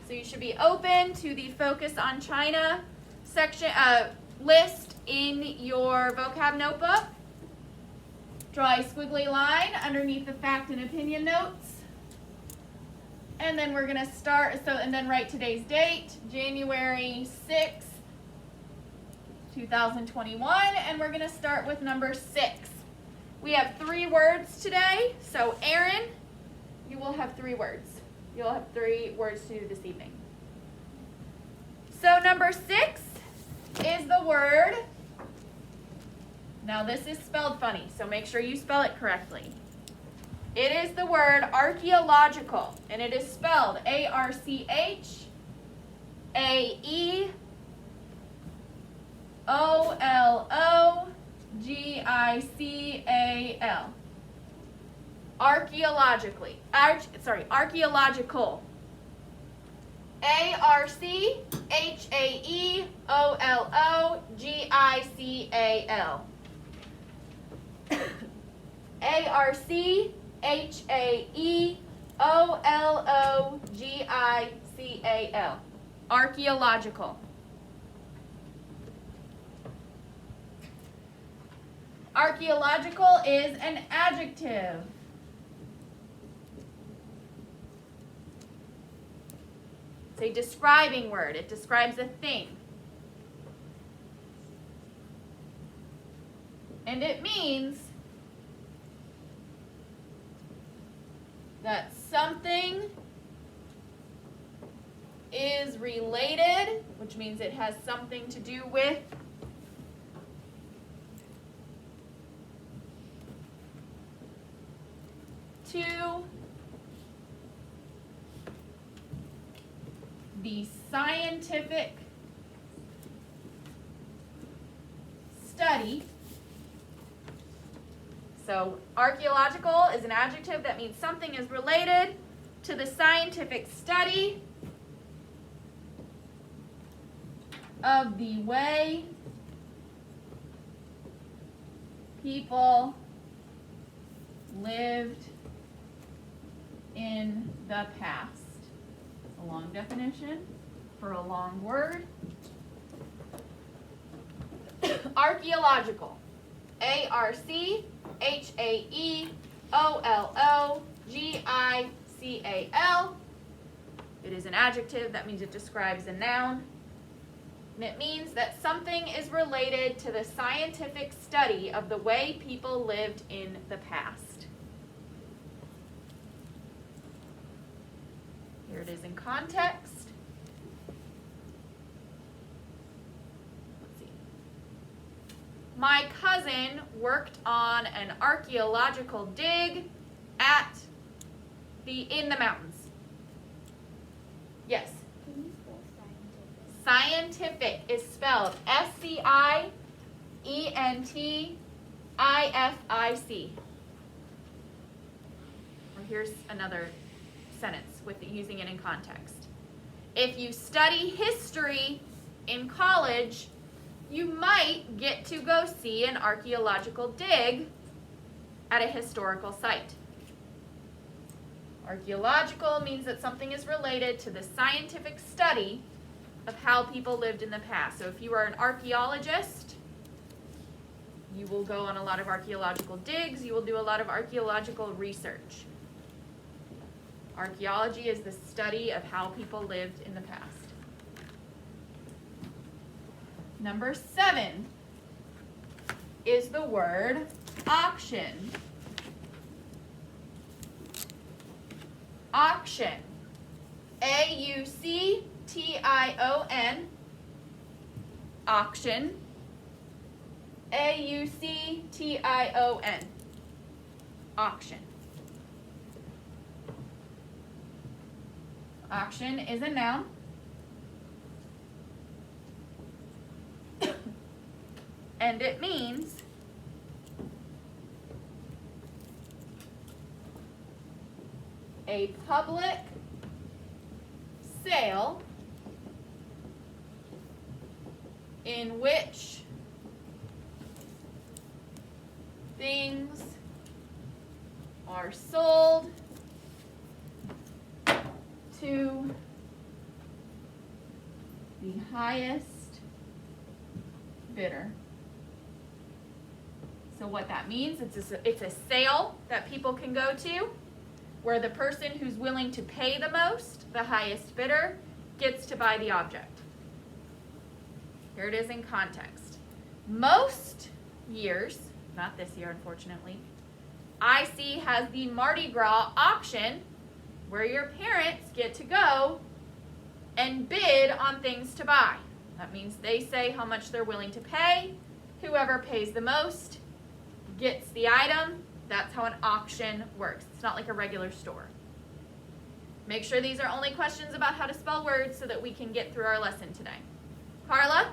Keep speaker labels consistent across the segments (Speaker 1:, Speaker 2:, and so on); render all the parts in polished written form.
Speaker 1: So you should be open to the Focus on China section list in your vocab notebook. Draw a squiggly line underneath the fact and opinion notes. And then we're going to start, and then write today's date, January 6th, 2021, and we're going to start with number 6. We have 3 words today, so Aaron, you will have 3 words. You'll have 3 words to do this evening. So number 6 is the word, now this is spelled funny, so make sure you spell it correctly. It is the word archaeological, and it is spelled A-R-C-H-A-E-O-L-O-G-I-C-A-L. Archaeological. A-R-C-H-A-E-O-L-O-G-I-C-A-L. A-R-C-H-A-E-O-L-O-G-I-C-A-L. Archaeological. Archaeological is an adjective. It's a describing word. It describes a thing. And it means that something is related, which means it has something to do with the scientific study. So archaeological is an adjective that means something is related to the scientific study of the way people lived in the past. A long definition for a long word. Archaeological. A-R-C-H-A-E-O-L-O-G-I-C-A-L. It is an adjective. That means it describes a noun. And it means that something is related to the scientific study of the way people lived in the past. Here it is in context. Let's see. My cousin worked on an archaeological dig in the mountains. Yes.
Speaker 2: Can you spell scientific?
Speaker 1: Scientific is spelled S-C-I-E-N-T-I-F-I-C. Or here's another sentence with using it in context. If you study history in college, you might get to go see an archaeological dig at a historical site. Archaeological means that something is related to the scientific study of how people lived in the past. So if you are an archaeologist, you will go on a lot of archaeological digs, you will do a lot of archaeological research. Archaeology is the study of how people lived in the past. Number 7 is the word auction. Auction. A-U-C-T-I-O-N. Auction. A-U-C-T-I-O-N. Auction. Auction is a noun. And it means a public sale in which things are sold to the highest bidder. So what that means, it's a sale that people can go to where the person who's willing to pay the most, the highest bidder, gets to buy the object. Here it is in context. Most years, not this year unfortunately, IC has the Mardi Gras auction where your parents get to go and bid on things to buy. That means they say how much they're willing to pay. Whoever pays the most gets the item. That's how an auction works. It's not like a regular store. Make sure these are only questions about how to spell words so that we can get through our lesson today. Carla?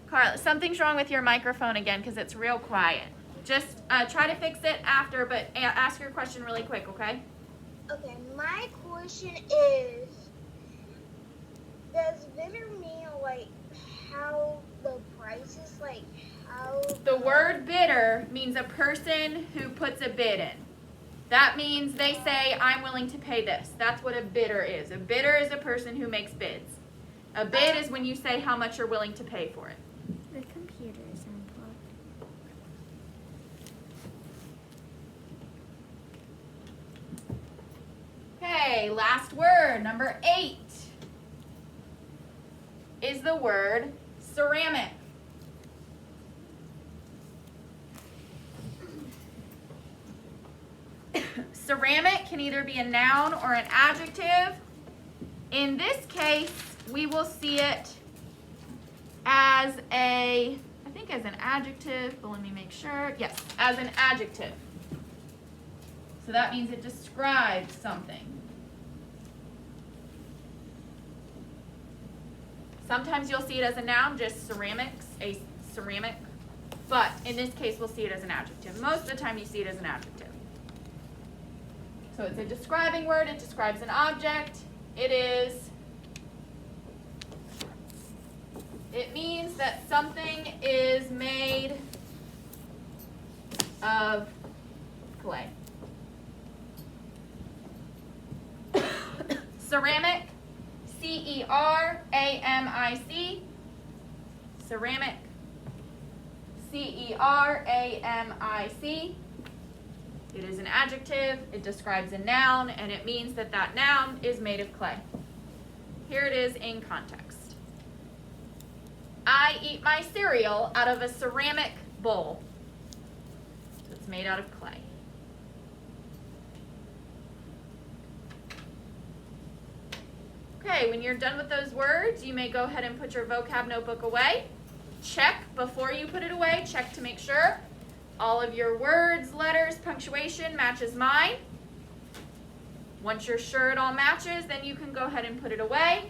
Speaker 1: Carla, something's wrong with your microphone again because it's real quiet. Just try to fix it after, but ask your question really quick, okay?
Speaker 2: Okay, my question is, does bidder mean like how the price is, like how?
Speaker 1: The word bidder means a person who puts a bid in. That means they say, I'm willing to pay this. That's what a bidder is. A bidder is a person who makes bids. A bid is when you say how much you're willing to pay for it.
Speaker 2: The computer is unplugged.
Speaker 1: Okay, last word, number 8, is the word ceramic. Ceramic can either be a noun or an adjective. In this case, we will see it as I think as an adjective, but let me make sure. Yes, as an adjective. So that means it describes something. Sometimes you'll see it as a noun, just ceramics, a ceramic. But in this case, we'll see it as an adjective. Most of the time, you see it as an adjective. So it's a describing word. It describes an object. It means that something is made of clay. Ceramic, C-E-R-A-M-I-C. Ceramic, C-E-R-A-M-I-C. It is an adjective, it describes a noun, and it means that that noun is made of clay. Here it is in context. I eat my cereal out of a ceramic bowl. So it's made out of clay. Okay, when you're done with those words, you may go ahead and put your vocab notebook away. Check before you put it away, check to make sure all of your words, letters, punctuation matches mine. Once you're sure it all matches, then you can go ahead and put it away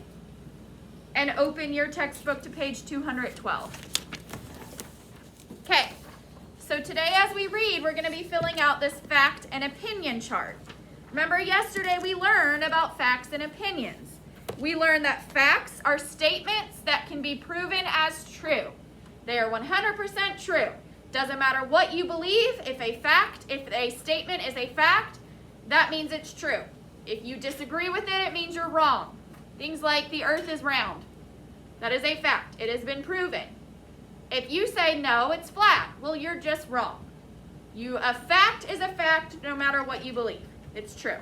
Speaker 1: and open your textbook to page 212. Okay, so today as we read, we're going to be filling out this fact and opinion chart. Remember yesterday we learned about facts and opinions. We learned that facts are statements that can be proven as true. They are 100% true. Doesn't matter what you believe, if a statement is a fact, that means it's true. If you disagree with it, it means you're wrong. Things like the earth is round. That is a fact. It has been proven. If you say no, it's flat, well, you're just wrong. A fact is a fact no matter what you believe. It's true.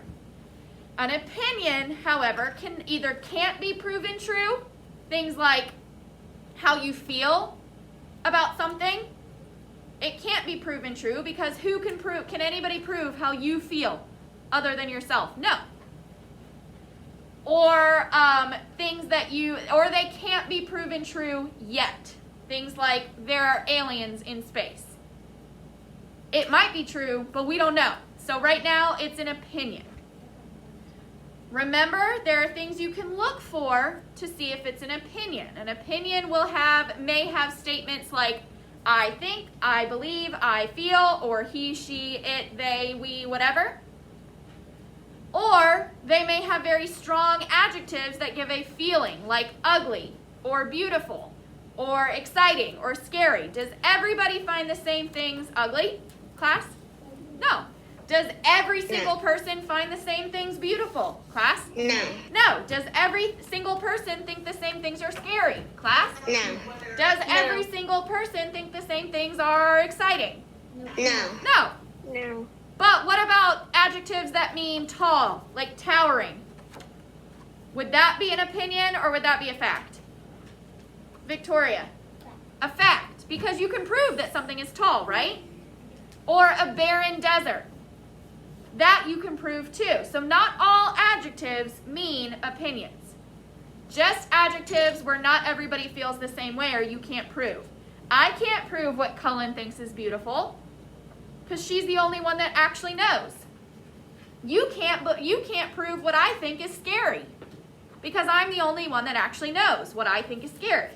Speaker 1: An opinion, however, can't be proven true. Things like how you feel about something. It can't be proven true because can anybody prove how you feel other than yourself? No. Or or they can't be proven true yet. Things like there are aliens in space. It might be true, but we don't know. So right now, it's an opinion. Remember, there are things you can look for to see if it's an opinion. An opinion may have statements like, I think, I believe, I feel, or he, she, it, they, we, whatever. Or they may have very strong adjectives that give a feeling, like ugly, or beautiful, or exciting, or scary. Does everybody find the same things ugly, class? No. Does every single person find the same things beautiful, class?
Speaker 2: No.
Speaker 1: No. Does every single person think the same things are scary, class?
Speaker 2: No.
Speaker 1: Does every single person think the same things are exciting?
Speaker 2: No.
Speaker 1: No.
Speaker 2: No.
Speaker 1: But what about adjectives that mean tall, like towering? Would that be an opinion or would that be a fact? Victoria? A fact, because you can prove that something is tall, right? Or a barren desert. That you can prove too. So not all adjectives mean opinions. Just adjectives where not everybody feels the same way or you can't prove. I can't prove what Cullen thinks is beautiful because she's the only one that actually knows. You can't prove what I think is scary because I'm the only one that actually knows what I think is scary.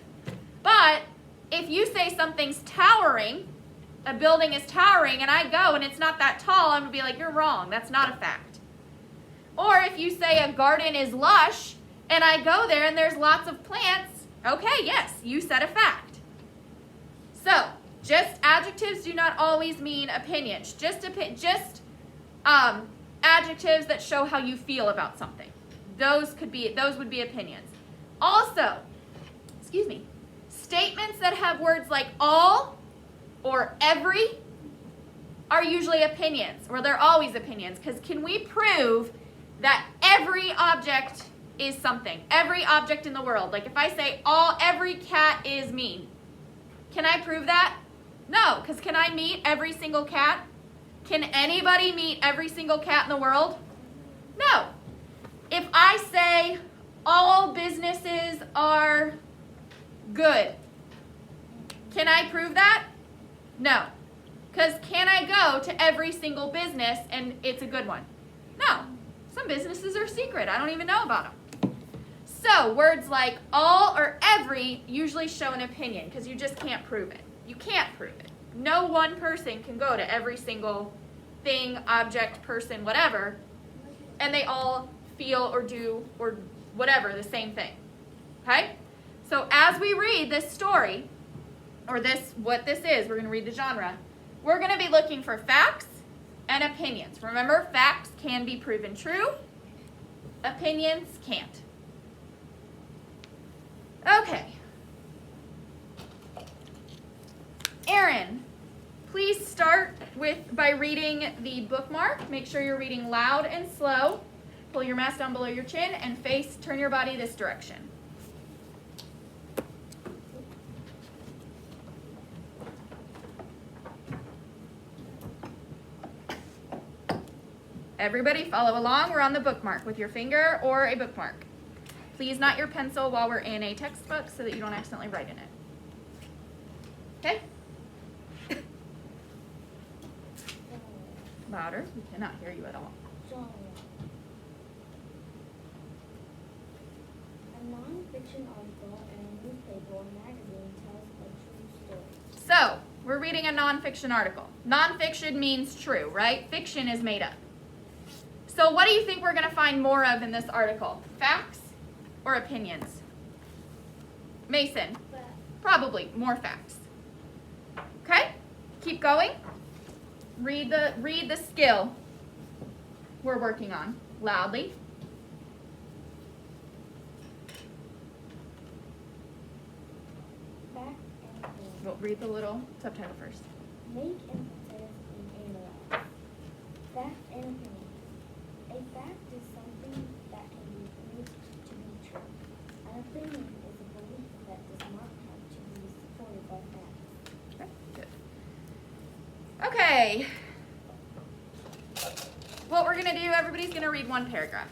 Speaker 1: But if you say something's towering, a building is towering, and I go and it's not that tall, I'm going to be like, you're wrong. That's not a fact. Or if you say a garden is lush, and I go there and there's lots of plants, okay, yes, you said a fact. So, just adjectives do not always mean opinions. Just adjectives that show how you feel about something. Those would be opinions. Also, statements that have words like all or every are usually opinions, or they're always opinions, because can we prove that every object is something? Every object in the world. Like if I say every cat is mean, can I prove that? No, because can I meet every single cat? Can anybody meet every single cat in the world? No. If I say all businesses are good, can I prove that? No. Because can I go to every single business and it's a good one? No. Some businesses are secret. I don't even know about them. So words like all or every usually show an opinion because you just can't prove it. You can't prove it. No one person can go to every single thing, object, person, whatever, and they all feel or do or whatever the same thing. Okay? So as we read this story, or what this is, we're going to read the genre. We're going to be looking for facts and opinions. Remember, facts can be proven true. Opinions can't. Okay. Erin, please start by reading the bookmark. Make sure you're reading loud and slow. Pull your mask down below your chin and turn your body this direction. Everybody follow along. We're on the bookmark with your finger or a bookmark. Please not your pencil while we're in a textbook so that you don't accidentally write in it. Okay? Louder. We cannot hear you at all.
Speaker 3: A non-fiction article in a newspaper or magazine tells a true story.
Speaker 1: So, we're reading a non-fiction article. Non-fiction means true, right? Fiction is made up. So what do you think we're going to find more of in this article? Facts or opinions? Mason? Probably more facts. Okay? Keep going. Read the skill we're working on loudly.
Speaker 3: Fact and opinion.
Speaker 1: We'll read the little subtitle first.
Speaker 3: Make emphasis and analyze. Fact and opinion. A fact is something that can be proved to be true. An opinion is a belief that does not have to be supported by facts.
Speaker 1: Okay, good. Okay. What we're going to do, everybody's going to read one paragraph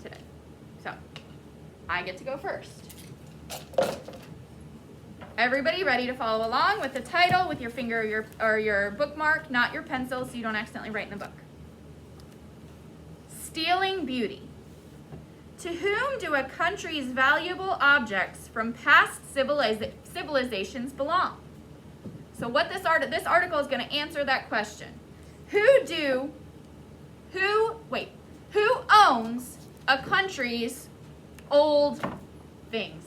Speaker 1: today. So, I get to go first. Everybody ready to follow along with the title, with your finger or your bookmark, not your pencil, so you don't accidentally write in the book. Stealing beauty. To whom do a country's valuable objects from past civilizations belong? So what this article is going to answer that question. Who owns a country's old things?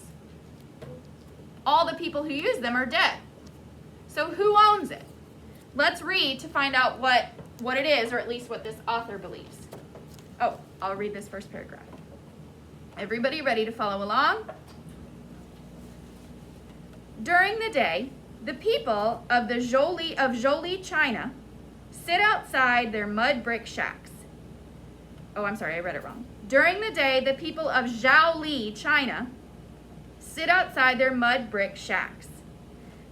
Speaker 1: All the people who use them are dead. So who owns it? Let's read to find out what what it is, or at least what this author believes. Oh, I'll read this first paragraph. Everybody ready to follow along? During the day, the people of Zhou, China, sit outside their mud brick shacks. Oh, I'm sorry, I read it wrong. During the day, the people of Zhaoli, China, sit outside their mud brick shacks.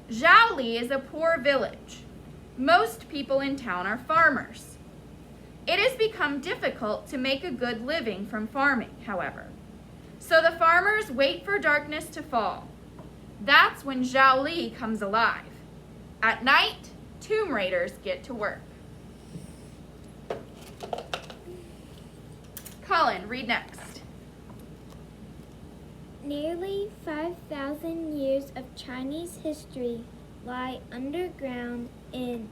Speaker 1: Zhaoli is a poor village. Most people in town are farmers. It has become difficult to make a good living from farming, however. So the farmers wait for darkness to fall. That's when Zhaoli comes alive. At night, tomb raiders get to work. Colin, read next.
Speaker 3: Nearly 5,000 years of Chinese history lie underground in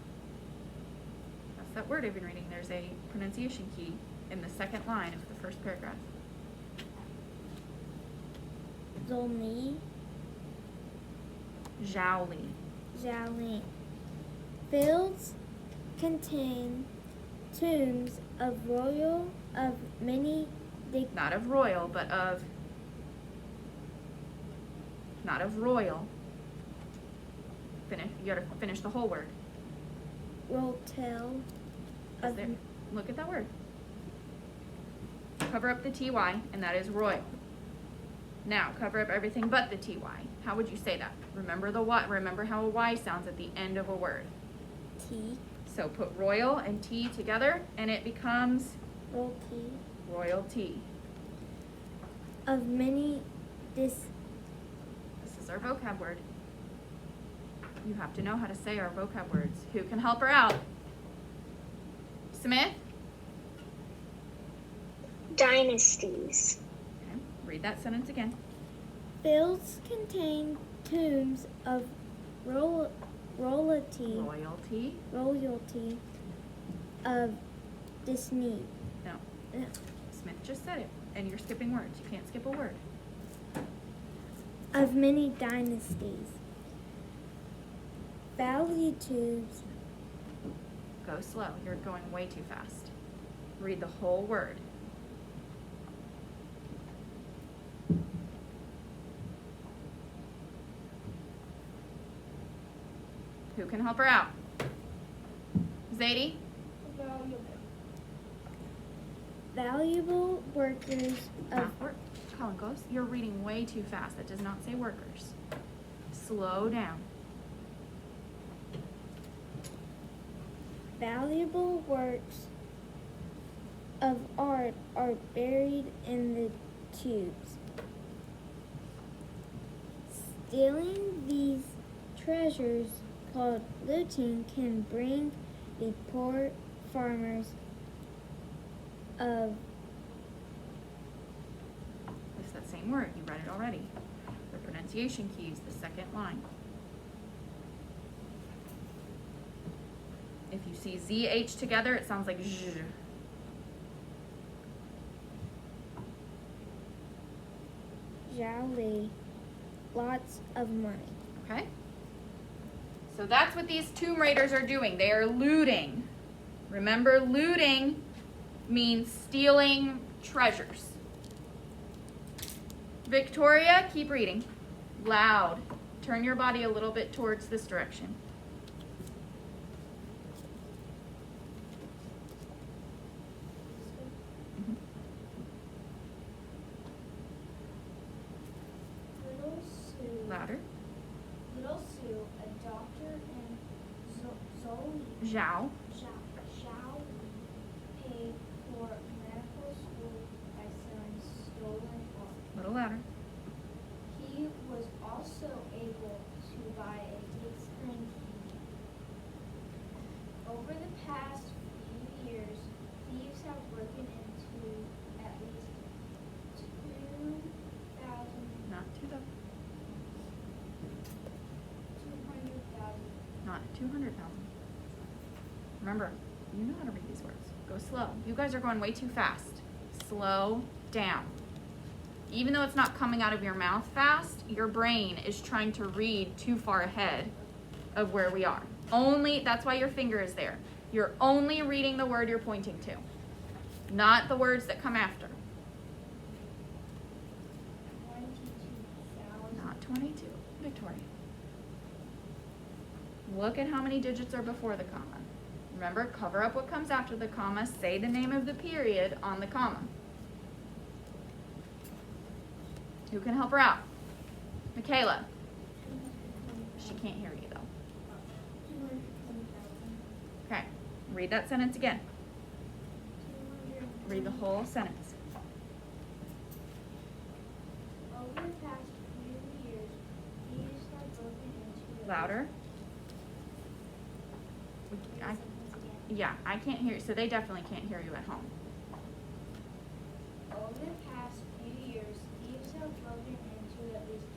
Speaker 1: That's that word I've been reading. There's a pronunciation key in the second line of the first paragraph.
Speaker 3: Zolni,
Speaker 1: Zhaoli.
Speaker 3: Fields contain tombs of many
Speaker 1: Not of royal, but of. Not of royal. Finish. You gotta finish the whole word.
Speaker 3: rotel
Speaker 1: Is
Speaker 3: of
Speaker 1: there? Look at that word. Cover up the ty, and that is royal. Now cover up everything but the ty. How would you say that? Remember the y. Remember how a y sounds at the end of a word.
Speaker 3: tea,
Speaker 1: So put royal and t together, and it becomes
Speaker 3: royalty
Speaker 1: royalty.
Speaker 3: of many
Speaker 1: This is our vocab word. You have to know how to say our vocab words. Who can help her out? Smith?
Speaker 2: Dynasties.
Speaker 1: Okay, read that sentence again.
Speaker 3: fields contain tombs of royalty
Speaker 1: Royalty.
Speaker 3: of Disney.
Speaker 1: No.
Speaker 3: No.
Speaker 1: Smith just said it, and you're skipping words. You can't skip a word.
Speaker 3: Of many dynasties. Valley tubes
Speaker 1: Go slow. You're going way too fast. Read the whole word. Who can help her out? Zadie?
Speaker 3: valuable workers of
Speaker 1: Colin, you're reading way too fast. That does not say workers. Slow down.
Speaker 3: valuable works of art are buried in the tubes. Stealing these treasures, called looting, can bring the poor farmers of
Speaker 1: It's that same word. You read it already. The pronunciation key is the second line. If you see ZH together, it sounds like zh.
Speaker 3: Zhaoli, lots of money.
Speaker 1: Okay? So that's what these tomb raiders are doing. They are looting. Remember, looting means stealing treasures. Victoria, keep reading. Loud. Turn your body a little bit towards this direction.
Speaker 3: Little Sue.
Speaker 1: Louder.
Speaker 3: Little Sue, a doctor in Zoli,
Speaker 1: Zhao.
Speaker 3: shall pay for medical school by selling stolen art.
Speaker 1: Little louder.
Speaker 3: He was also able to buy a big spring key. Over the past few years, thieves have broken into at least 2,000.
Speaker 1: Not 2,000.
Speaker 3: 200,000.
Speaker 1: Not 200,000. Remember, you know how to read these words. Go slow. You guys are going way too fast. Slow down. Even though it's not coming out of your mouth fast, your brain is trying to read too far ahead of where we are. That's why your finger is there. You're only reading the word you're pointing to, not the words that come after.
Speaker 3: 22,000.
Speaker 1: Not 22, Victoria. Look at how many digits are before the comma. Remember, cover up what comes after the comma. Say the name of the period on the comma. Who can help her out? Michaela. She can't hear you though.
Speaker 3: 220,000.
Speaker 1: Okay, read that sentence again. Read the whole sentence.
Speaker 3: Over the past few years, these have broken into
Speaker 1: Louder. Yeah, I can't hear you, so they definitely can't hear you at home.
Speaker 3: Over the past few years, thieves have broken into at least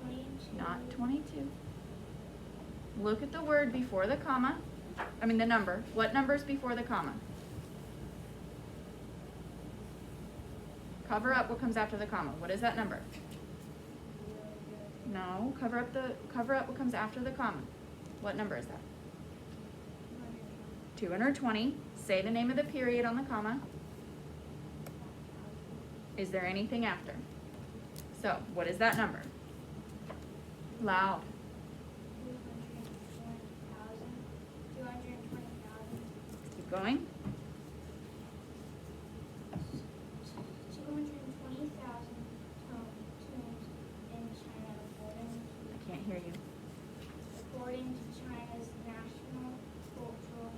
Speaker 3: 22.
Speaker 1: Not 22. Look at the word before the comma. I mean the number. What number's before the comma? Cover up what comes after the comma. What is that number? No, cover up what comes after the comma. What number is that? 220. Say the name of the period on the comma. Is there anything after? So, what is that number? Loud.
Speaker 3: 220,000.
Speaker 1: Keep going.
Speaker 3: 220,000 tombs in China,
Speaker 1: I can't hear you.
Speaker 3: according to China's National Cultural.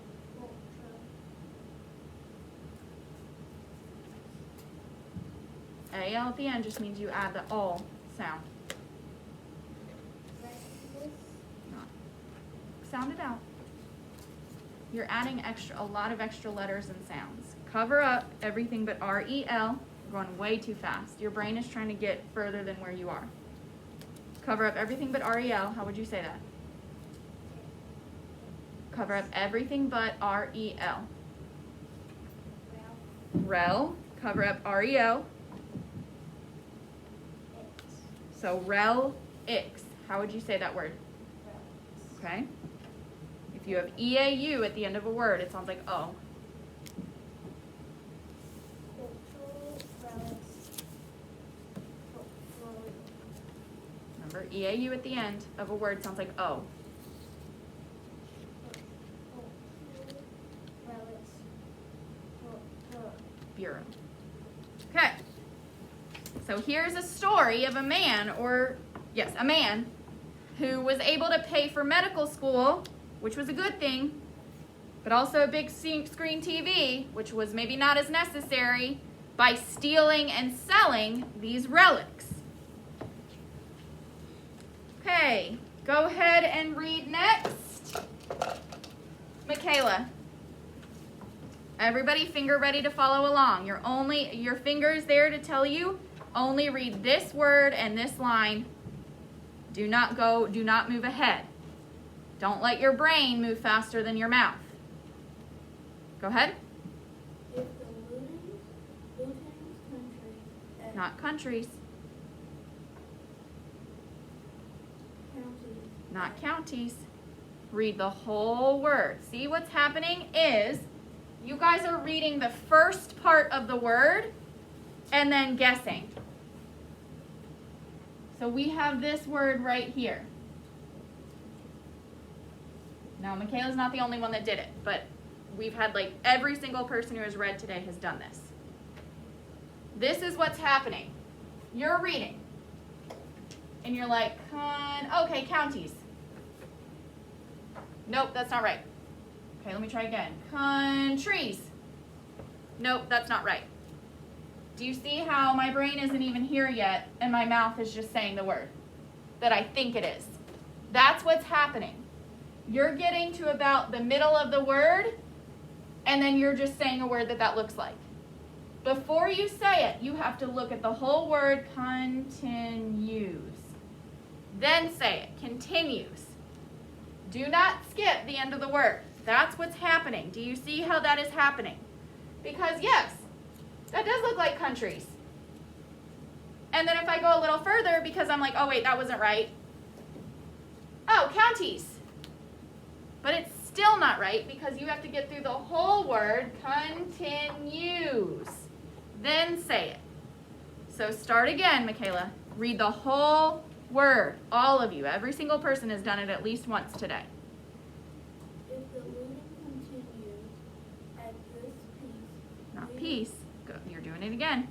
Speaker 1: AL at the end just means you add the all sound. Not. Sound it out. You're adding a lot of extra letters and sounds. Cover up everything but REL. You're going way too fast. Your brain is trying to get further than where you are. Cover up everything but REL. How would you say that? Cover up everything but REL. Rel. Cover up REL. So rel-ix. How would you say that word? Okay. If you have EAU at the end of a word, it sounds like O. Remember, EAU at the end of a word sounds like O. Bureau. Okay. So here's a story of a man, a man who was able to pay for medical school, which was a good thing, but also a big screen TV, which was maybe not as necessary, by stealing and selling these relics. Okay, go ahead and read next. Michaela. Everybody finger ready to follow along. Your finger is there to tell you only read this word and this line. Do not move ahead. Don't let your brain move faster than your mouth. Go ahead.
Speaker 3: If the Luten's country,
Speaker 1: Not countries,
Speaker 3: county,
Speaker 1: not counties. Read the whole word. See, what's happening is you guys are reading the first part of the word and then guessing. So we have this word right here. Now, Michaela's not the only one that did it, but we've had like every single person who has read today has done this. This is what's happening. You're reading, and you're like, okay, counties. Nope, that's not right. Okay, let me try again. Countries. Nope, that's not right. Do you see how my brain isn't even here yet, and my mouth is just saying the word that I think it is? That's what's happening. You're getting to about the middle of the word, and then you're just saying a word that looks like. Before you say it, you have to look at the whole word, continues. Then say it, continues. Do not skip the end of the word. That's what's happening. Do you see how that is happening? Because yes, that does look like countries. And then if I go a little further, because I'm like, oh wait, that wasn't right. Oh, counties. But it's still not right because you have to get through the whole word, continues. Then say it. So start again, Michaela. Read the whole word. All of you. Every single person has done it at least once today.
Speaker 3: If the looting continues at this piece,
Speaker 1: Not peace. Go. You're doing it again.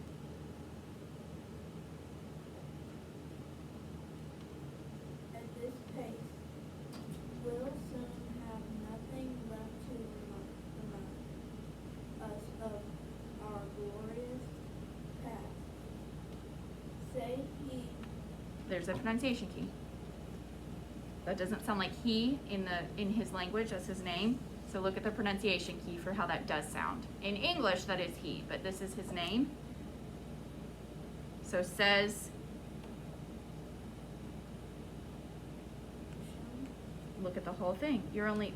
Speaker 3: at this pace, we'll soon have nothing left to remind us of our glorious past. Say he,
Speaker 1: There's a pronunciation key. That doesn't sound like he in his language. That's his name. So look at the pronunciation key for how that does sound. In English, that is he, but this is his name. So says, look at the whole thing.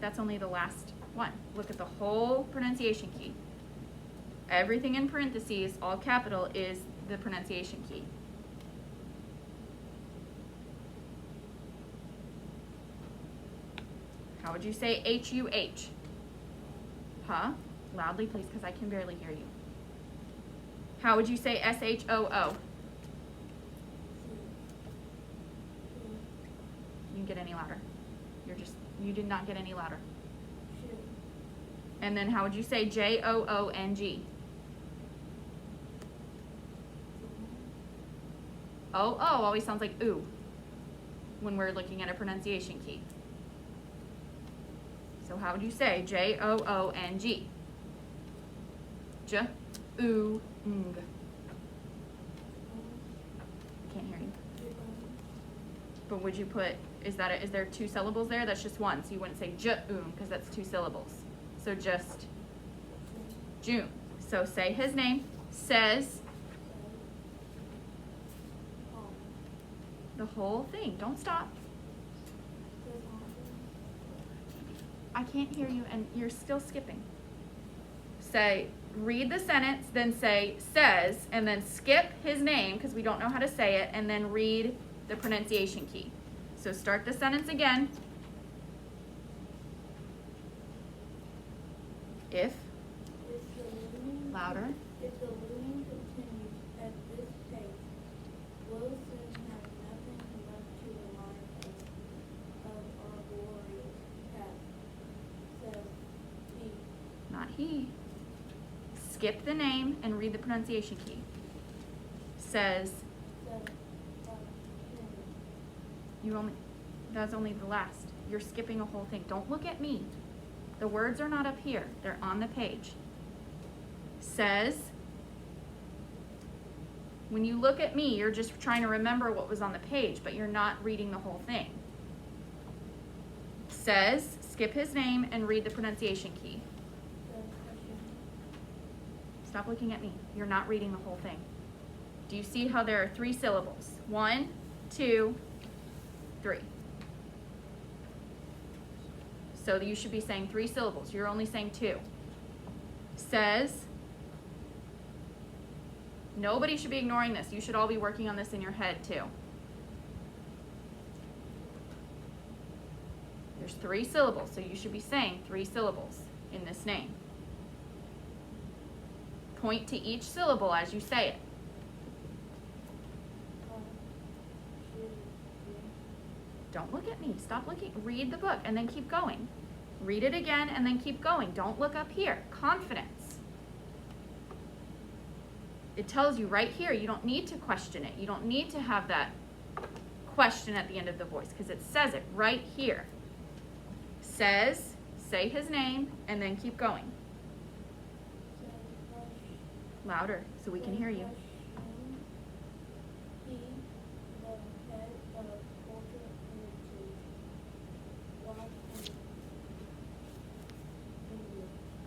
Speaker 1: That's only the last one. Look at the whole pronunciation key. Everything in parentheses, all capital, is the pronunciation key. How would you say H-U-H? Huh? Loudly, please, because I can barely hear you. How would you say S-H-O-O? You didn't get any louder. You did not get any louder.
Speaker 3: should,
Speaker 1: And then how would you say J-O-O-N-G? O-O always sounds like ooh when we're looking at a pronunciation key. So how would you say J-O-O-N-G? J-O-O-N-G. Can't hear you. But would you put, is there two syllables there? That's just one. So you wouldn't say J-O-O-N because that's two syllables. So just June. So say his name, says the whole thing. Don't stop. I can't hear you and you're still skipping. Say, read the sentence, then say says, and then skip his name because we don't know how to say it, and then read the pronunciation key. So start the sentence again. If, louder.
Speaker 3: If the looting continues at this pace, we'll soon have nothing left to remind us of our glorious past, says he.
Speaker 1: Not he. Skip the name and read the pronunciation key. Says, that's only the last. You're skipping a whole thing. Don't look at me. The words are not up here. They're on the page. Says, when you look at me, you're just trying to remember what was on the page, but you're not reading the whole thing. Says, skip his name and read the pronunciation key. Stop looking at me. You're not reading the whole thing. Do you see how there are three syllables? 1, 2, 3. So you should be saying 3 syllables. You're only saying 2. Says, nobody should be ignoring this. You should all be working on this in your head too. There's 3 syllables, so you should be saying 3 syllables in this name. Point to each syllable as you say it. Don't look at me. Stop looking. Read the book and then keep going. Read it again and then keep going. Don't look up here. Confidence. It tells you right here, you don't need to question it. You don't need to have that question at the end of the voice because it says it right here. Says, say his name, and then keep going. Louder so we can hear you.
Speaker 3: He, the head of culture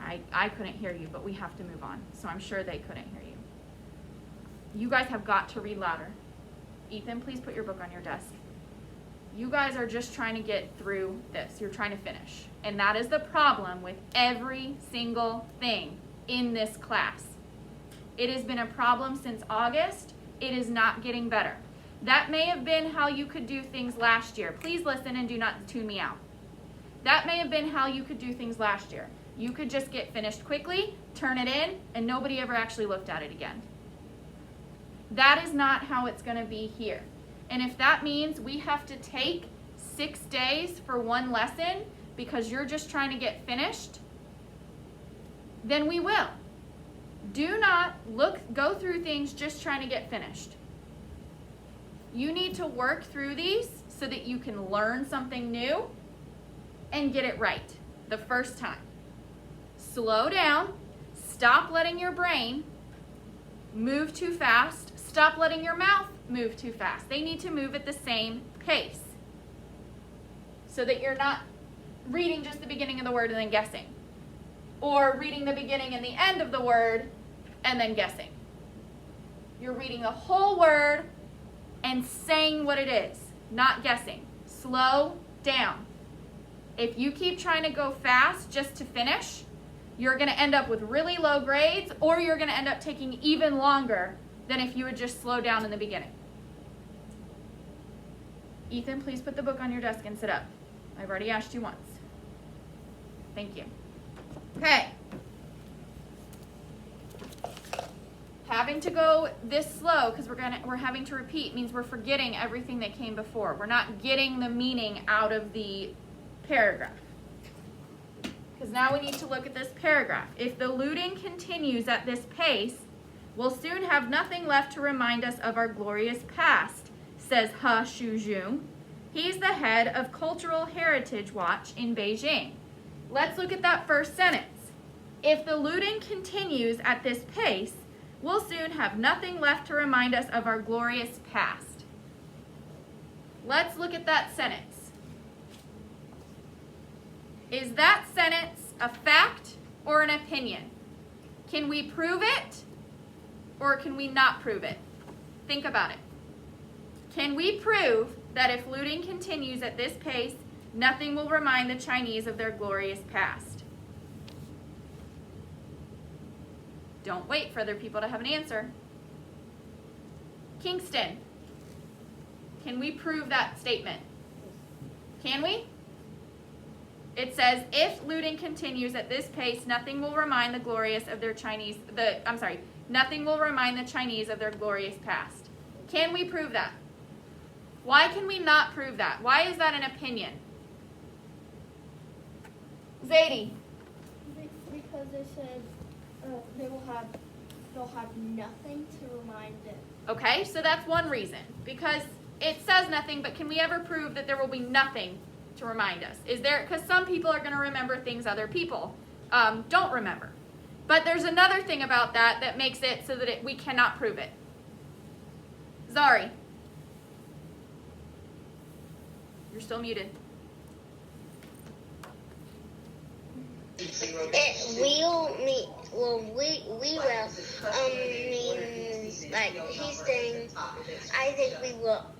Speaker 3: heritage,
Speaker 1: I couldn't hear you, but we have to move on. So I'm sure they couldn't hear you. You guys have got to read louder. Ethan, please put your book on your desk. You guys are just trying to get through this. You're trying to finish. And that is the problem with every single thing in this class. It has been a problem since August. It is not getting better. That may have been how you could do things last year. Please listen and do not tune me out. That may have been how you could do things last year. You could just get finished quickly, turn it in, and nobody ever actually looked at it again. That is not how it's going to be here. And if that means we have to take 6 days for one lesson because you're just trying to get finished, then we will. Do not go through things just trying to get finished. You need to work through these so that you can learn something new and get it right the first time. Slow down. Stop letting your brain move too fast. Stop letting your mouth move too fast. They need to move at the same pace so that you're not reading just the beginning of the word and then guessing, or reading the beginning and the end of the word and then guessing. You're reading the whole word and saying what it is, not guessing. Slow down. If you keep trying to go fast just to finish, you're going to end up with really low grades, or you're going to end up taking even longer than if you would just slow down in the beginning. Ethan, please put the book on your desk and sit up. I've already asked you once. Thank you. Okay. Having to go this slow because we're having to repeat means we're forgetting everything that came before. We're not getting the meaning out of the paragraph. Because now we need to look at this paragraph. If the looting continues at this pace, we'll soon have nothing left to remind us of our glorious past, says He Shuzhong. He's the head of Cultural Heritage Watch in Beijing. Let's look at that first sentence. If the looting continues at this pace, we'll soon have nothing left to remind us of our glorious past. Let's look at that sentence. Is that sentence a fact or an opinion? Can we prove it or can we not prove it? Think about it. Can we prove that if looting continues at this pace, nothing will remind the Chinese of their glorious past? Don't wait for other people to have an answer. Kingston, can we prove that statement? Can we? It says, if looting continues at this pace, nothing will remind the glorious of their nothing will remind the Chinese of their glorious past. Can we prove that? Why can we not prove that? Why is that an opinion? Zadie.
Speaker 3: Because they said they'll have nothing to remind them.
Speaker 1: Okay, so that's one reason. Because it says nothing, but can we ever prove that there will be nothing to remind us? Is there? Because some people are going to remember things other people don't remember. But there's another thing about that that makes it so that we cannot prove it. Zari. You're still muted.
Speaker 2: It will mean, we will, means, like, he's saying, I think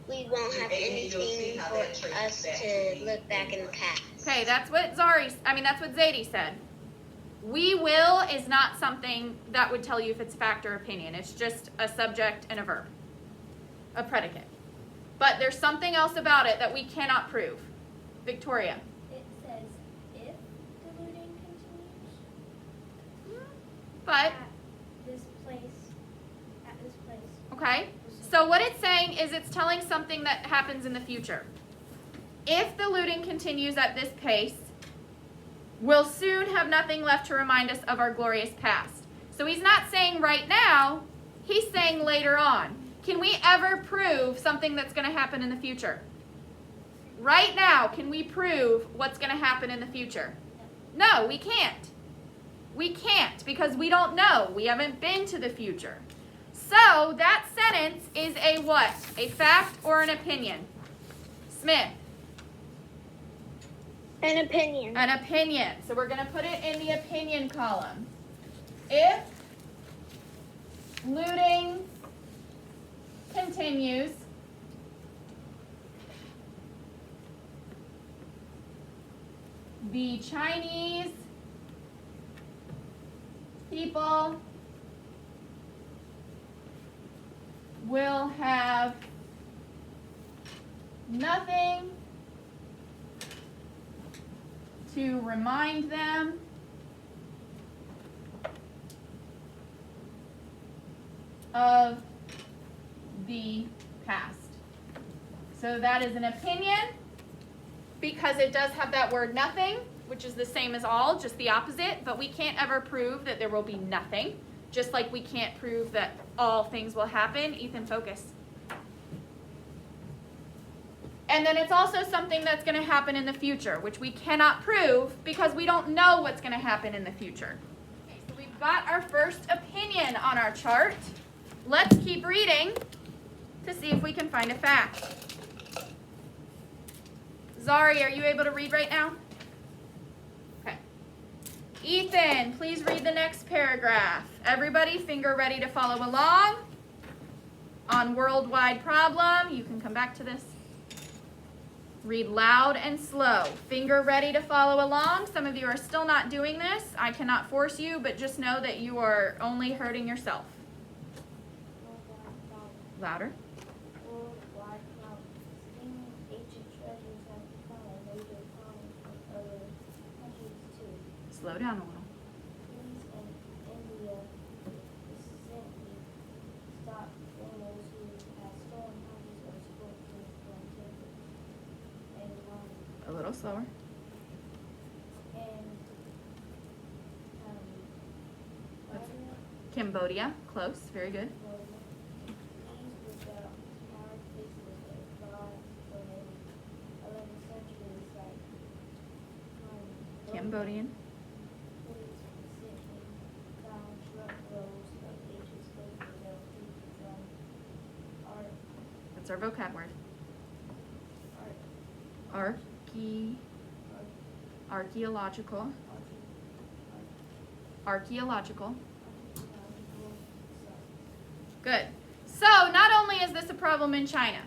Speaker 2: we won't have anything for us to look back in the past.
Speaker 1: Okay, that's what Zadie said. We will is not something that would tell you if it's fact or opinion. It's just a subject and a verb, a predicate. But there's something else about it that we cannot prove. Victoria.
Speaker 3: It says if the looting continues.
Speaker 1: But,
Speaker 3: At this place.
Speaker 1: okay. So what it's saying is it's telling something that happens in the future. If the looting continues at this pace, we'll soon have nothing left to remind us of our glorious past. So he's not saying right now, he's saying later on. Can we ever prove something that's going to happen in the future? Right now, can we prove what's going to happen in the future? No, we can't. We can't because we don't know. We haven't been to the future. So that sentence is a what? A fact or an opinion? Smith.
Speaker 2: An opinion.
Speaker 1: An opinion. So we're going to put it in the opinion column. If looting continues, the Chinese people will have nothing to remind them of the past. So that is an opinion because it does have that word nothing, which is the same as all, just the opposite, but we can't ever prove that there will be nothing, just like we can't prove that all things will happen. Ethan, focus. And then it's also something that's going to happen in the future, which we cannot prove because we don't know what's going to happen in the future. Okay, so we've got our first opinion on our chart. Let's keep reading to see if we can find a fact. Zari, are you able to read right now? Okay. Ethan, please read the next paragraph. Everybody, finger ready to follow along. On worldwide problem, you can come back to this. Read loud and slow. Finger ready to follow along. Some of you are still not doing this. I cannot force you, but just know that you are only hurting yourself. Louder.
Speaker 3: Worldwide problem. Stealing ancient treasures have become a major problem for other countries too.
Speaker 1: Slow down a little.
Speaker 3: Police in India recently stopped criminals who have stolen hundreds of sculptures from temples and
Speaker 1: A little slower.
Speaker 3: and
Speaker 1: Cambodia. Close. Very good. Cambodian. That's our vocab word. Archaeological. Archaeological. Good. So not only is this a problem in China,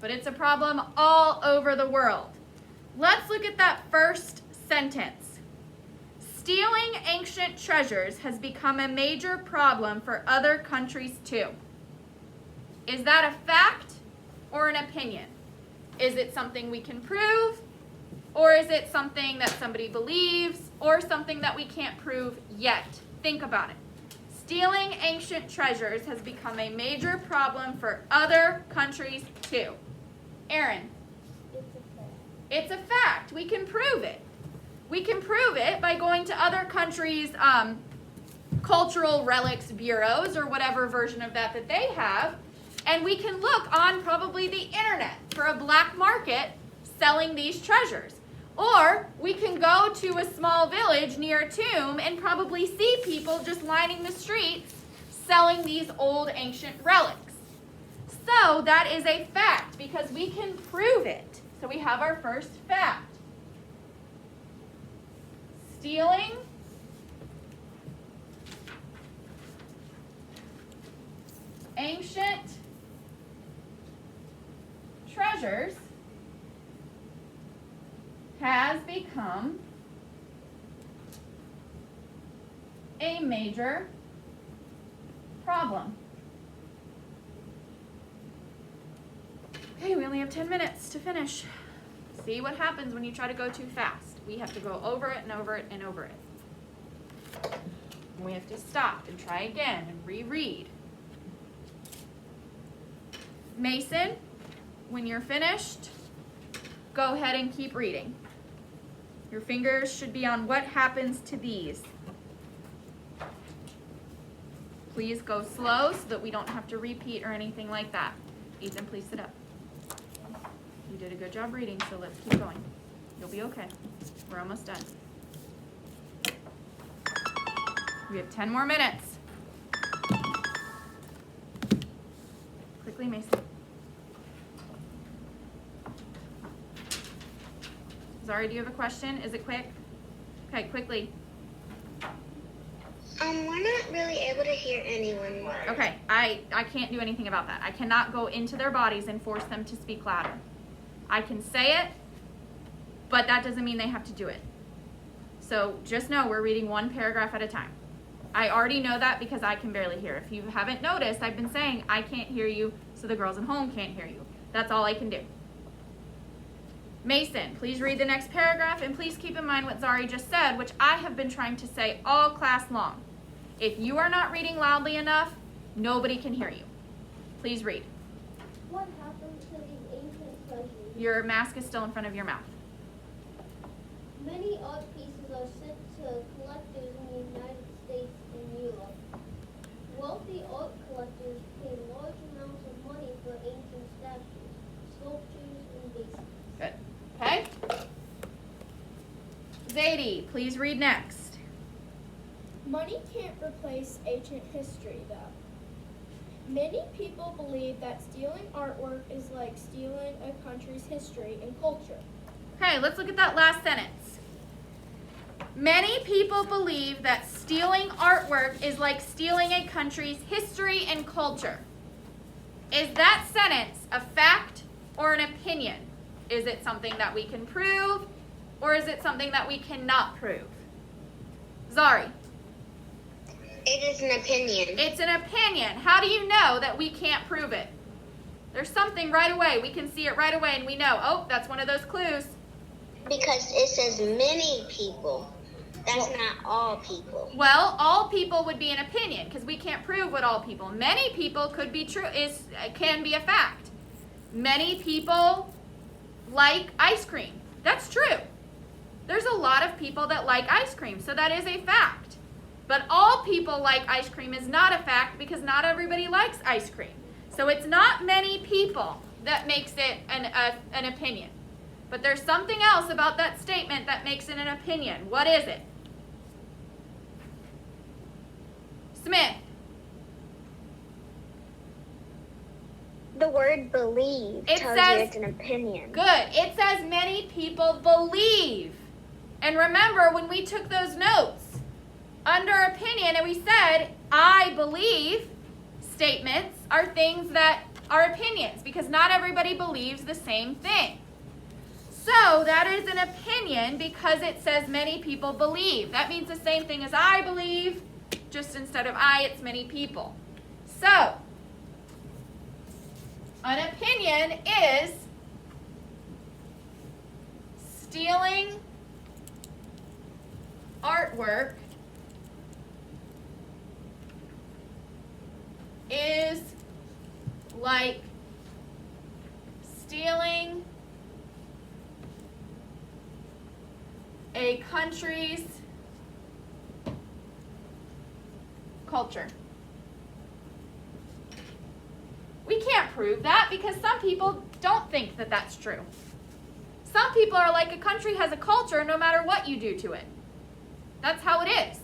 Speaker 1: but it's a problem all over the world. Let's look at that first sentence. Stealing ancient treasures has become a major problem for other countries too. Is that a fact or an opinion? Is it something we can prove? Or is it something that somebody believes? Or something that we can't prove yet? Think about it. Stealing ancient treasures has become a major problem for other countries too. Aaron? It's a fact. We can prove it. We can prove it by going to other countries' cultural relics bureaus or whatever version of that they have, and we can look on probably the internet for a black market selling these treasures. Or we can go to a small village near a tomb and probably see people just lining the streets selling these old ancient relics. So that is a fact because we can prove it. So we have our first fact. Stealing ancient treasures has become a major problem. Okay, we only have 10 minutes to finish. See what happens when you try to go too fast. We have to go over it and over it and over it. We have to stop and try again and reread. Mason, when you're finished, go ahead and keep reading. Your fingers should be on what happens to these. Please go slow so that we don't have to repeat or anything like that. Ethan, please sit up. You did a good job reading, so let's keep going. You'll be okay. We're almost done. We have 10 more minutes. Quickly, Mason. Zari, do you have a question? Is it quick? Okay, quickly.
Speaker 2: We're not really able to hear anyone.
Speaker 1: Okay, I can't do anything about that. I cannot go into their bodies and force them to speak louder. I can say it, but that doesn't mean they have to do it. So just know we're reading one paragraph at a time. I already know that because I can barely hear. If you haven't noticed, I've been saying I can't hear you, so the girls at home can't hear you. That's all I can do. Mason, please read the next paragraph, and please keep in mind what Zari just said, which I have been trying to say all class long. If you are not reading loudly enough, nobody can hear you. Please read.
Speaker 3: What happened to the ancient treasures?
Speaker 1: Your mask is still in front of your mouth.
Speaker 3: Many art pieces are sent to collectors in the United States and Europe. Wealthy art collectors pay large amounts of money for ancient statues, sculptures, and vases.
Speaker 1: Good. Okay? Zadie, please read next.
Speaker 4: Money can't replace ancient history, though. Many people believe that stealing artwork is like stealing a country's history and culture.
Speaker 1: Okay, let's look at that last sentence. Many people believe that stealing artwork is like stealing a country's history and culture. Is that sentence a fact or an opinion? Is it something that we can prove, or is it something that we cannot prove? Zari.
Speaker 2: It is an opinion.
Speaker 1: It's an opinion. How do you know that we can't prove it? There's something right away. We can see it right away and we know, oh, that's one of those clues.
Speaker 2: Because it says many people. That's not all people.
Speaker 1: Well, all people would be an opinion because we can't prove what all people. Many people could be true, can be a fact. Many people like ice cream. That's true. There's a lot of people that like ice cream, so that is a fact. But all people like ice cream is not a fact because not everybody likes ice cream. So it's not many people that makes it an opinion. But there's something else about that statement that makes it an opinion. What is it? Smith.
Speaker 2: The word believe
Speaker 1: It
Speaker 2: tells
Speaker 1: says-
Speaker 2: you it's an opinion.
Speaker 1: Good. It says many people believe. And remember when we took those notes, under opinion, and we said, I believe statements are things that are opinions because not everybody believes the same thing. So that is an opinion because it says many people believe. That means the same thing as I believe, just instead of I, it's many people. So, an opinion is stealing artwork is like stealing a country's culture. We can't prove that because some people don't think that that's true. Some people are like, a country has a culture no matter what you do to it. That's how it is.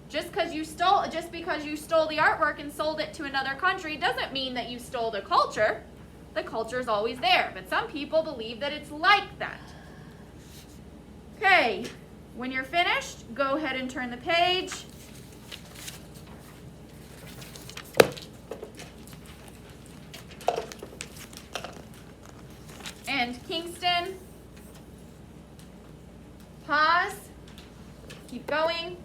Speaker 1: Just because you stole the artwork and sold it to another country doesn't mean that you stole the culture. The culture is always there, but some people believe that it's like that. Okay, when you're finished, go ahead and turn the page. And Kingston, pause, keep going.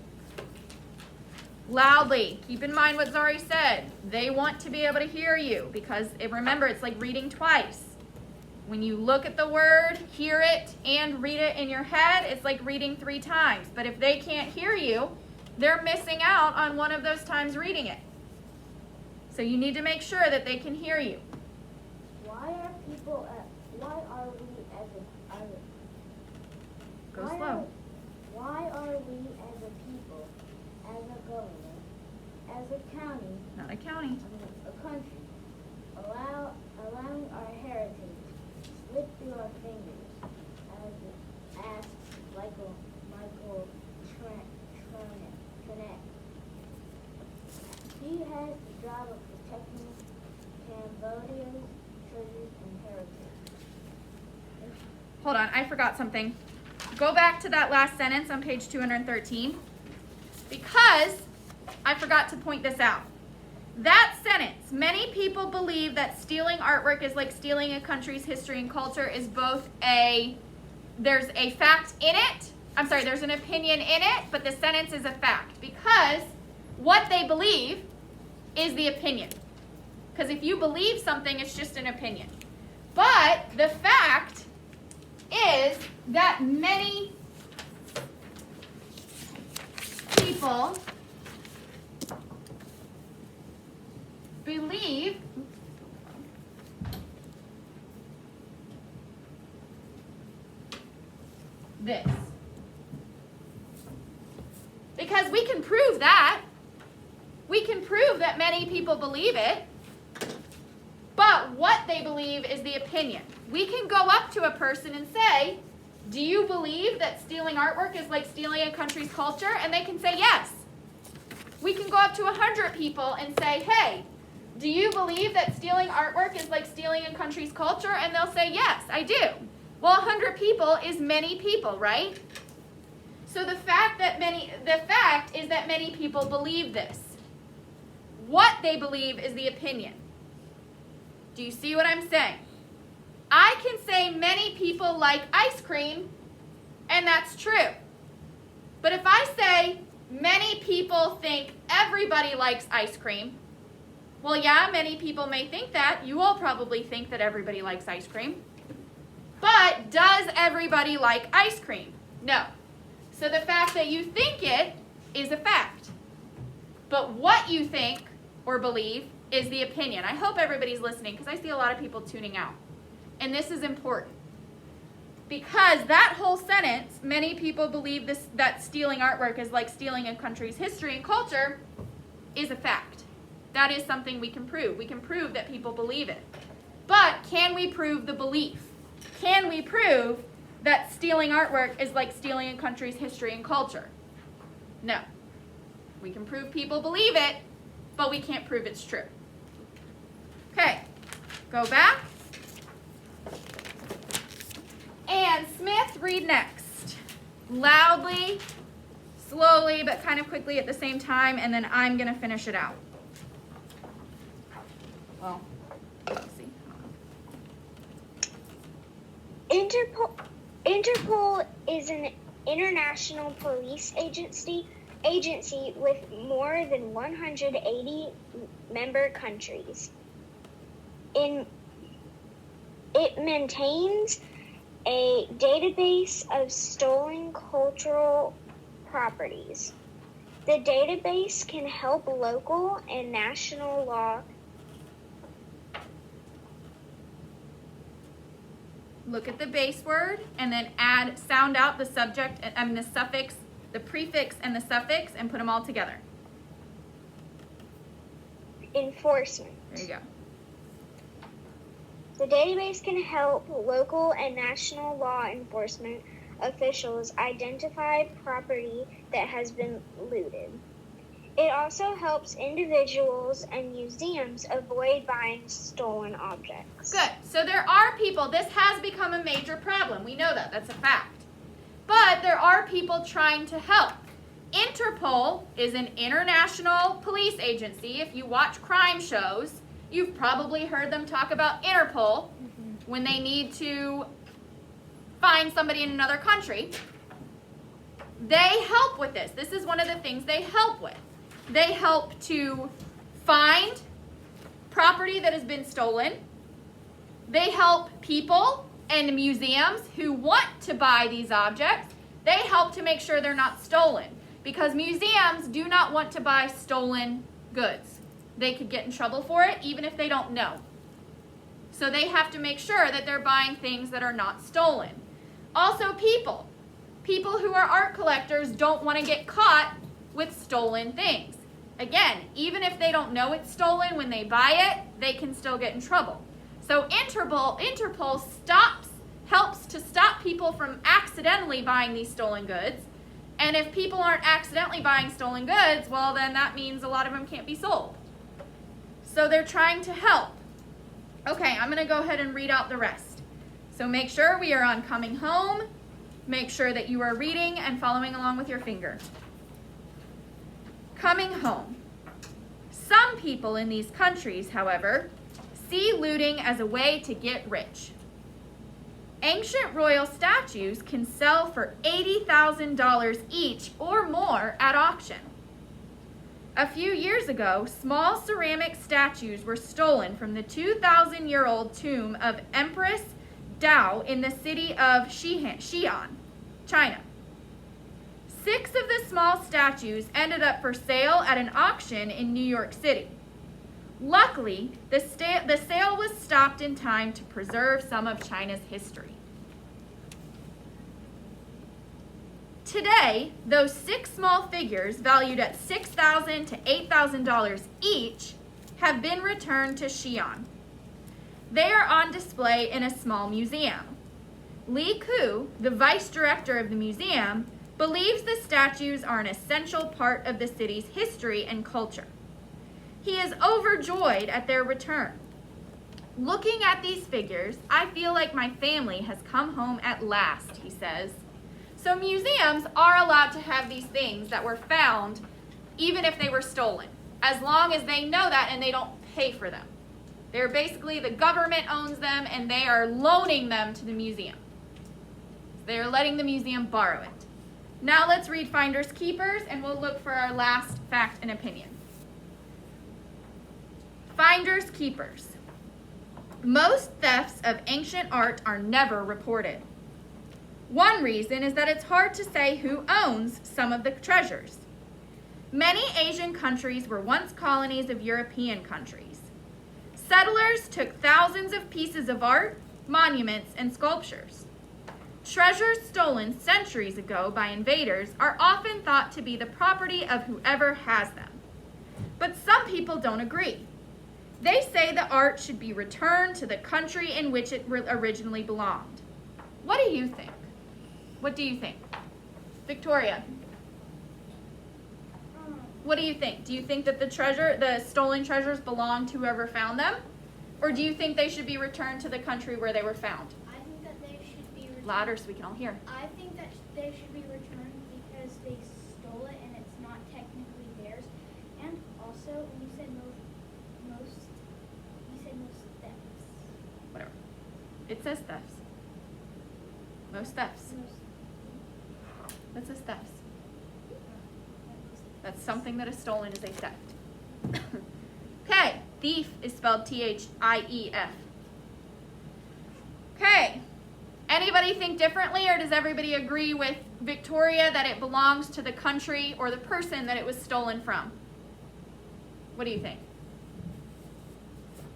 Speaker 1: Loudly. Keep in mind what Zari said. They want to be able to hear you because remember, it's like reading twice. When you look at the word, hear it, and read it in your head, it's like reading 3 times. But if they can't hear you, they're missing out on one of those times reading it. So you need to make sure that they can hear you.
Speaker 3: Why are we
Speaker 1: Go slow.
Speaker 3: Why are we as a people, as a government, as a county,
Speaker 1: Not a county.
Speaker 3: a country, allowing our heritage slip through our fingers, as asked Michael Trent. He has the job of protecting Cambodia's treasures and heritage.
Speaker 1: Hold on, I forgot something. Go back to that last sentence on page 213 because I forgot to point this out. That sentence, many people believe that stealing artwork is like stealing a country's history and culture, is both there's a fact in it. I'm sorry, there's an opinion in it, but the sentence is a fact because what they believe is the opinion. Because if you believe something, it's just an opinion. But the fact is that many people believe this. Because we can prove that. We can prove that many people believe it. But what they believe is the opinion. We can go up to a person and say, do you believe that stealing artwork is like stealing a country's culture? And they can say yes. We can go up to 100 people and say, hey, do you believe that stealing artwork is like stealing a country's culture? And they'll say, yes, I do. Well, 100 people is many people, right? So the fact is that many people believe this. What they believe is the opinion. Do you see what I'm saying? I can say many people like ice cream, and that's true. But if I say many people think everybody likes ice cream, well, yeah, many people may think that. You all probably think that everybody likes ice cream. But does everybody like ice cream? No. So the fact that you think it is a fact. But what you think or believe is the opinion. I hope everybody's listening because I see a lot of people tuning out. And this is important. Because that whole sentence, many people believe that stealing artwork is like stealing a country's history and culture, is a fact. That is something we can prove. We can prove that people believe it. But can we prove the belief? Can we prove that stealing artwork is like stealing a country's history and culture? No. We can prove people believe it, but we can't prove it's true. Okay, go back. And Smith, read next. Loudly, slowly, but kind of quickly at the same time, and then I'm going to finish it out. Well, let's see.
Speaker 2: Interpol is an international police agency with more than 180 member countries. It maintains a database of stolen cultural properties. The database can help local and national law.
Speaker 1: Look at the base word and then sound out the subject, the suffix, the prefix and the suffix, and put them all together.
Speaker 2: Enforcement.
Speaker 1: There you go.
Speaker 2: The database can help local and national law enforcement officials identify property that has been looted. It also helps individuals and museums avoid buying stolen objects.
Speaker 1: Good. So there are people, this has become a major problem. We know that. That's a fact. But there are people trying to help. Interpol is an international police agency. If you watch crime shows, you've probably heard them talk about Interpol when they need to find somebody in another country. They help with this. This is one of the things they help with. They help to find property that has been stolen. They help people and museums who want to buy these objects. They help to make sure they're not stolen, because museums do not want to buy stolen goods. They could get in trouble for it even if they don't know. So they have to make sure that they're buying things that are not stolen. Also people. People who are art collectors don't want to get caught with stolen things. Again, even if they don't know it's stolen, when they buy it, they can still get in trouble. So Interpol helps to stop people from accidentally buying these stolen goods. And if people aren't accidentally buying stolen goods, well, then that means a lot of them can't be sold. So they're trying to help. Okay, I'm going to go ahead and read out the rest. So make sure we are on Coming Home. Make sure that you are reading and following along with your finger. Coming home. Some people in these countries, however, see looting as a way to get rich. Ancient royal statues can sell for $80,000 each or more at auction. A few years ago, small ceramic statues were stolen from the 2,000-year-old tomb of Empress Dao in the city of Xi'an, China. 6 of the small statues ended up for sale at an auction in New York City. Luckily, the sale was stopped in time to preserve some of China's history. Today, those 6 small figures, valued at $6,000 to $8,000 each, have been returned to Xi'an. They are on display in a small museum. Li Ku, the vice director of the museum, believes the statues are an essential part of the city's history and culture. He is overjoyed at their return. Looking at these figures, I feel like my family has come home at last, he says. So museums are allowed to have these things that were found even if they were stolen, as long as they know that and they don't pay for them. They're basically, the government owns them and they are loaning them to the museum. They're letting the museum borrow it. Now let's read Finders Keepers and we'll look for our last fact and opinion. Finders Keepers. Most thefts of ancient art are never reported. One reason is that it's hard to say who owns some of the treasures. Many Asian countries were once colonies of European countries. Settlers took thousands of pieces of art, monuments, and sculptures. Treasures stolen centuries ago by invaders are often thought to be the property of whoever has them. But some people don't agree. They say the art should be returned to the country in which it originally belonged. What do you think? What do you think? Victoria, what do you think? Do you think that the stolen treasures belong to whoever found them? Or do you think they should be returned to the country where they were found?
Speaker 5: I think that they should be returned.
Speaker 1: Louder so we can all hear.
Speaker 5: I think that they should be returned because they stole it and it's not technically theirs. And also, you said most thefts.
Speaker 1: Whatever. It says thefts. Most thefts. That says thefts. That's something that is stolen is a theft. Okay, thief is spelled T-H-I-E-F. Okay, anybody think differently, or does everybody agree with Victoria that it belongs to the country or the person that it was stolen from? What do you think?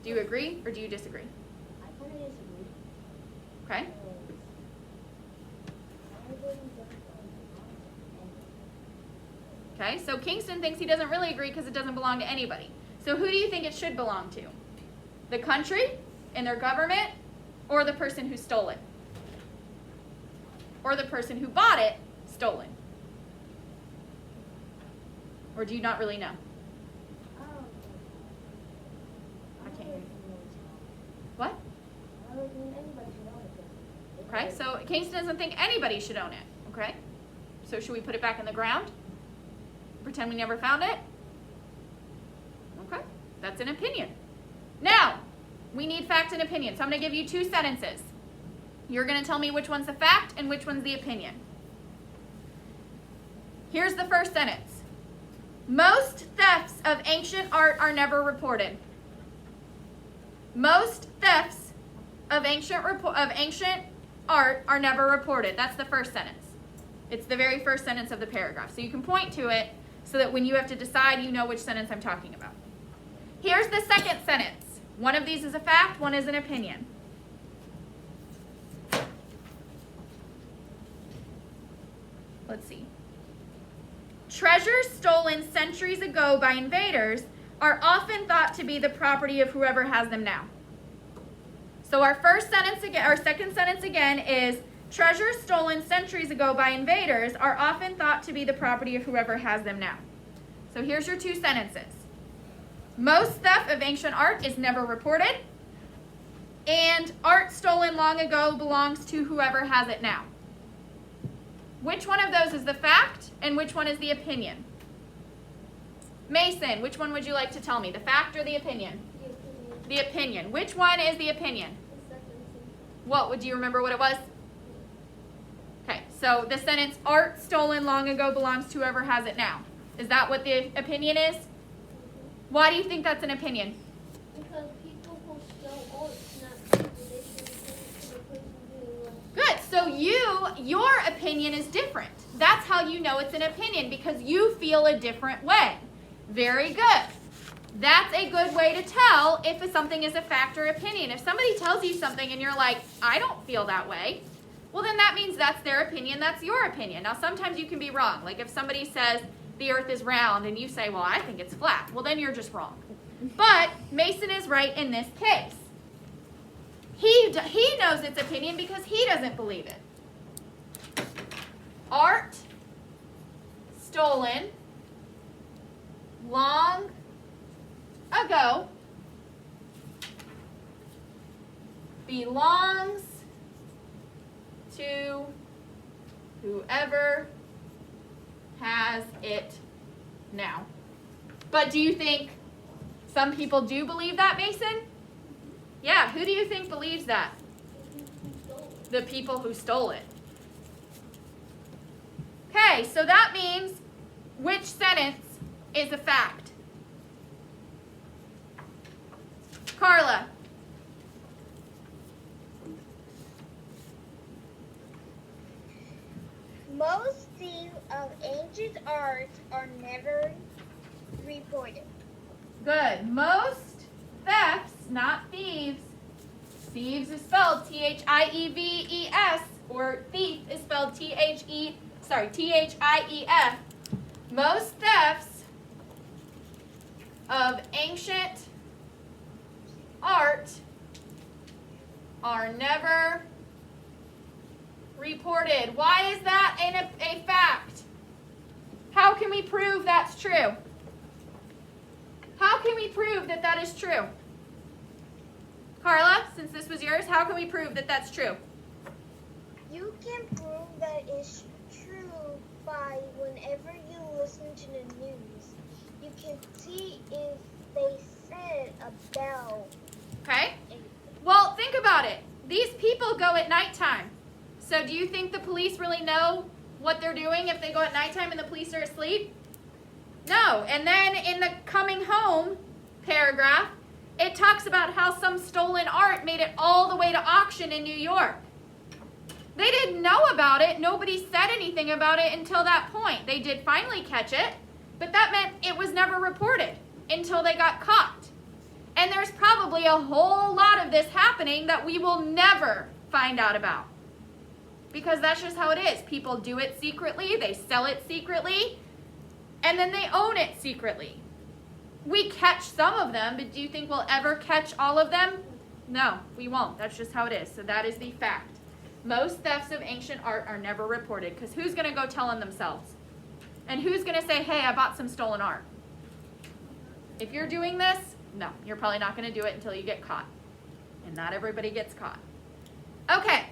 Speaker 1: Do you agree or do you disagree?
Speaker 3: I kind of disagree.
Speaker 1: Okay. Okay, so Kingston thinks he doesn't really agree because it doesn't belong to anybody. So who do you think it should belong to? The country and their government, or the person who stole it? Or the person who bought it stolen? Or do you not really know? I can't hear you. What? Okay, so Kingston doesn't think anybody should own it. Okay? So should we put it back in the ground? Pretend we never found it? Okay, that's an opinion. Now, we need fact and opinion. So I'm going to give you 2 sentences. You're going to tell me which one's the fact and which one's the opinion. Here's the first sentence. Most thefts of ancient art are never reported. Most thefts of ancient art are never reported. That's the first sentence. It's the very first sentence of the paragraph. So you can point to it so that when you have to decide, you know which sentence I'm talking about. Here's the second sentence. One of these is a fact, one is an opinion. Let's see. Treasures stolen centuries ago by invaders are often thought to be the property of whoever has them now. So our second sentence again is, treasures stolen centuries ago by invaders are often thought to be the property of whoever has them now. So here's your 2 sentences. Most theft of ancient art is never reported, and art stolen long ago belongs to whoever has it now. Which one of those is the fact, and which one is the opinion? Mason, which one would you like to tell me, the fact or the opinion? The opinion. Which one is the opinion? What, do you remember what it was? Okay, so the sentence, art stolen long ago belongs to whoever has it now. Is that what the opinion is? Why do you think that's an opinion?
Speaker 5: Because people who stole art, not people, they should return it to the person
Speaker 1: Good. So your opinion is different. That's how you know it's an opinion, because you feel a different way. Very good. That's a good way to tell if something is a fact or opinion. If somebody tells you something and you're like, I don't feel that way, well, then that means that's their opinion, that's your opinion. Now, sometimes you can be wrong. Like if somebody says the earth is round and you say, well, I think it's flat. Well, then you're just wrong. But Mason is right in this case. He knows its opinion because he doesn't believe it. Art stolen long ago belongs to whoever has it now. But do you think some people do believe that, Mason? Yeah, who do you think believes that? The people who stole it. Okay, so that means which sentence is a fact? Carla.
Speaker 2: Most thieves of ancient art are never reported.
Speaker 1: Good. Most thefts, not thieves. Thieves is spelled Thieves, or thief is spelled Thief. Most thefts of ancient art are never reported. Why is that a fact? How can we prove that's true? How can we prove that that is true? Carla, since this was yours, how can we prove that that's true?
Speaker 2: You can prove that it's true by whenever you listen to the news. You can see if they said about
Speaker 1: Okay?
Speaker 2: anything.
Speaker 1: Well, think about it. These people go at nighttime. So do you think the police really know what they're doing if they go at nighttime and the police are asleep? No. And then in the coming home paragraph, it talks about how some stolen art made it all the way to auction in New York. They didn't know about it. Nobody said anything about it until that point. They did finally catch it, but that meant it was never reported until they got caught. And there's probably a whole lot of this happening that we will never find out about. Because that's just how it is. People do it secretly, they sell it secretly, and then they own it secretly. We catch some of them, but do you think we'll ever catch all of them? No, we won't. That's just how it is. So that is the fact. Most thefts of ancient art are never reported, because who's going to go tell on themselves? And who's going to say, hey, I bought some stolen art? If you're doing this, no, you're probably not going to do it until you get caught. And not everybody gets caught. Okay,